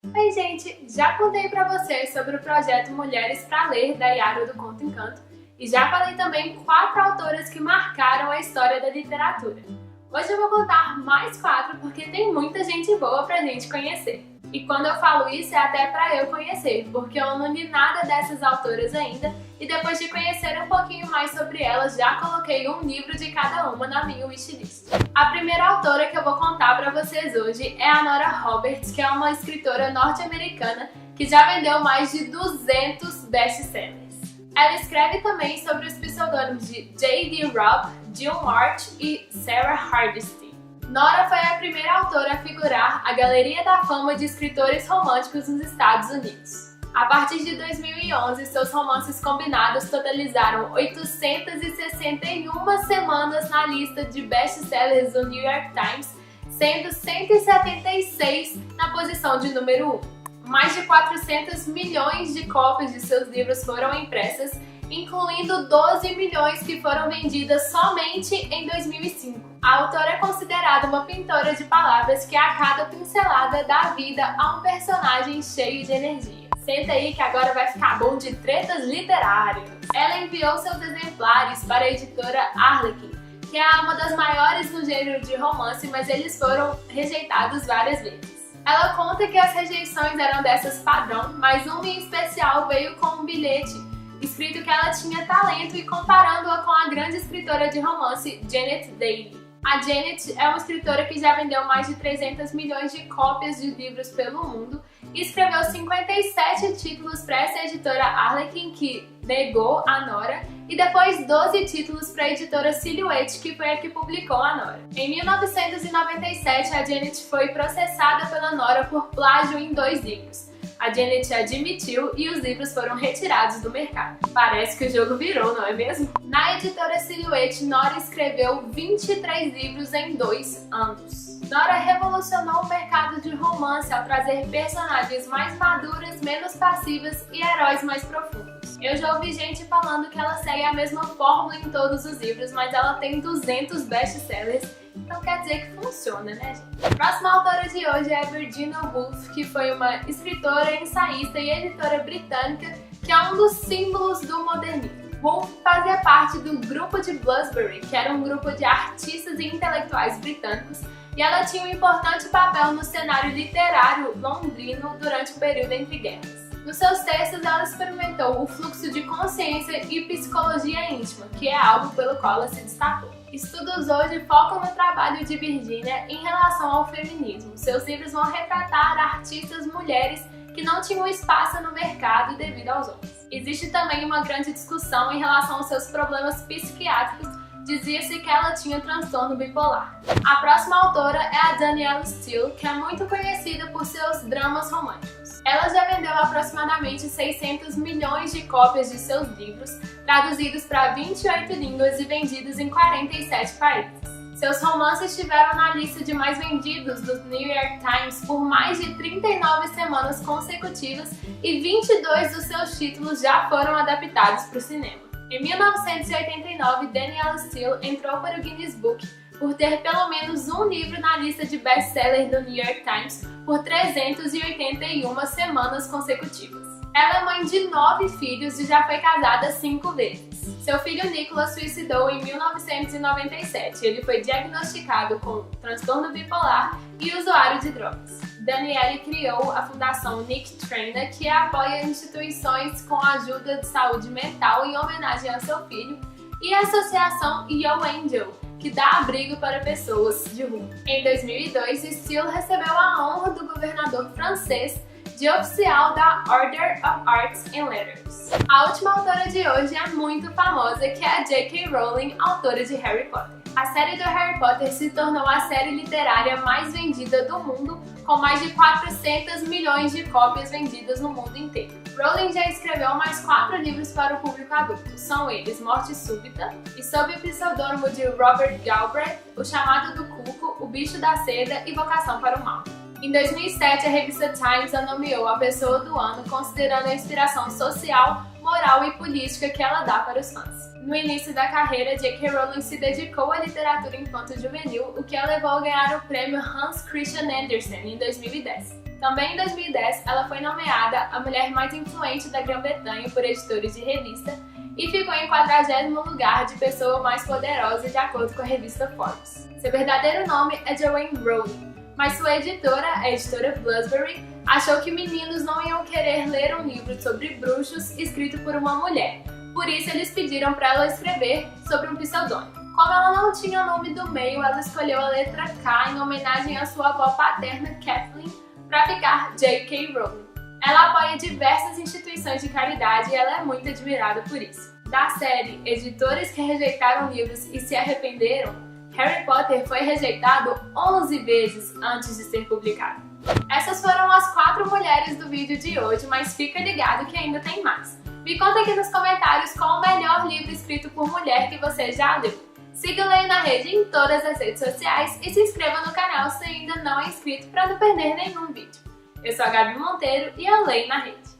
Oi gente, já contei pra vocês sobre o projeto Mulheres pra Ler da Yara do Conto e já falei também 4 autoras que marcaram a história da literatura. Hoje eu vou contar mais 4 porque tem muita gente boa pra gente conhecer. E quando eu falo isso é até pra eu conhecer, porque eu não li nada dessas autoras ainda e depois de conhecer um pouquinho mais sobre elas, já coloquei um livro de cada uma na minha wishlist. A primeira autora que eu vou contar pra vocês hoje é a Nora Roberts, que é uma escritora norte-americana que já vendeu mais de 200 best-sellers. Ela escreve também sobre os pseudônimos de J.D. Robb, Jill March e Sarah Hardesty. Nora foi a primeira autora a figurar a Galeria da Fama de Escritores Românticos nos Estados Unidos. A partir de 2011, seus romances combinados totalizaram 861 semanas na lista de best-sellers do New York Times, sendo 176 na posição de número 1. Mais de 400 milhões de cópias de seus livros foram impressas, incluindo 12 milhões que foram vendidas somente em 2005. A autora é considerada uma pintora de palavras que a cada pincelada dá vida a um personagem cheio de energia. Senta aí que agora vai ficar bom de tretas literárias. Ela enviou seus exemplares para a editora Harlequin, que é uma das maiores no gênero de romance, mas eles foram rejeitados várias vezes. Ela conta que as rejeições eram dessas padrão, mas uma em especial veio com um bilhete escrito que ela tinha talento e comparando-a com a grande escritora de romance Janet Daly. A Janet é uma escritora que já vendeu mais de 300 milhões de cópias de livros pelo mundo e escreveu 57 títulos para essa editora Harlequin, que negou a Nora, e depois 12 títulos para a editora Silhouette, que foi a que publicou a Nora. Em 1997, a Janet foi processada pela Nora por plágio em 2 livros. A Janet admitiu e os livros foram retirados do mercado. Parece que o jogo virou, não é mesmo? Na editora Silhouette, Nora escreveu 23 livros em 2 anos. Nora revolucionou o mercado de romance ao trazer personagens mais maduras, menos passivas e heróis mais profundos. Eu já ouvi gente falando que ela segue a mesma fórmula em todos os livros, mas ela tem 200 best-sellers, então quer dizer que funciona, né, gente? A próxima autora de hoje é Virginia Woolf, que foi uma escritora, ensaísta e editora britânica que é um dos símbolos do modernismo. Woolf fazia parte do grupo de Bloomsbury, que era um grupo de artistas e intelectuais britânicos, e ela tinha um importante papel no cenário literário londrino durante o período entre guerras. Nos seus textos, ela experimentou o fluxo de consciência e psicologia íntima, que é algo pelo qual ela se destacou. Estudos hoje focam no trabalho de Virginia em relação ao feminismo. Seus livros vão retratar artistas mulheres que não tinham espaço no mercado devido aos homens. Existe também uma grande discussão em relação aos seus problemas psiquiátricos. Dizia-se que ela tinha transtorno bipolar. A próxima autora é a Danielle Steele, que é muito conhecida por seus dramas românticos. Ela já vendeu aproximadamente 600 milhões de cópias de seus livros, traduzidos para 28 línguas e vendidos em 47 países. Seus romances estiveram na lista de mais vendidos do New York Times por mais de 39 semanas consecutivas e 22 dos seus títulos já foram adaptados para o cinema. Em 1989, Danielle Steele entrou para o Guinness Book por ter pelo menos um livro na lista de best-seller do New York Times por 381 semanas consecutivas. Ela é mãe de 9 filhos e já foi casada 5 vezes. Seu filho Nicholas suicidou em 1997. Ele foi diagnosticado com transtorno bipolar e usuário de drogas. Danielle criou a fundação Nick Traina, que apoia instituições com ajuda de saúde mental em homenagem ao seu filho, e a associação Yo Angel, que dá abrigo para pessoas de rua. Em 2002, Steele recebeu a honra do governador francês de oficial da Order of Arts and Letters. A última autora de hoje é muito famosa, que é a J.K. Rowling, autora de Harry Potter. A série do Harry Potter se tornou a série literária mais vendida do mundo, com mais de 400 milhões de cópias vendidas no mundo inteiro. Rowling já escreveu mais 4 livros para o público adulto. São eles Morte Súbita e, sob o pseudônimo de Robert Galbraith, O Chamado do Cuco, O Bicho da Seda e Vocação para o Mal. Em 2007, a revista Times a nomeou a Pessoa do Ano, considerando a inspiração social, moral e política que ela dá para os fãs. No início da carreira, J.K. Rowling se dedicou à literatura infanto-juvenil, o que a levou a ganhar o prêmio Hans Christian Andersen em 2010. Também em 2010, ela foi nomeada a mulher mais influente da Grã-Bretanha por editores de revista e ficou em 40º lugar de pessoa mais poderosa de acordo com a revista Forbes. Seu verdadeiro nome é Joanne Rowling, mas sua editora, a editora Bloomsbury, achou que meninos não iam querer ler um livro sobre bruxos escrito por uma mulher. Por isso eles pediram para ela escrever sobre um pseudônimo. Como ela não tinha o nome do meio, ela escolheu a letra K em homenagem à sua avó paterna, Kathleen, para ficar J.K. Rowling. Ela apoia diversas instituições de caridade e ela é muito admirada por isso. Da série Editores que rejeitaram livros e se arrependeram, Harry Potter foi rejeitado 11 vezes antes de ser publicado. Essas foram as 4 mulheres do vídeo de hoje, mas fica ligado que ainda tem mais. Me conta aqui nos comentários qual o melhor livro escrito por mulher que você já leu. Siga o Leio na Rede em todas as redes sociais e se inscreva no canal se ainda não é inscrito para não perder nenhum vídeo. Eu sou a Gaby Monteiro e eu leio na Rede.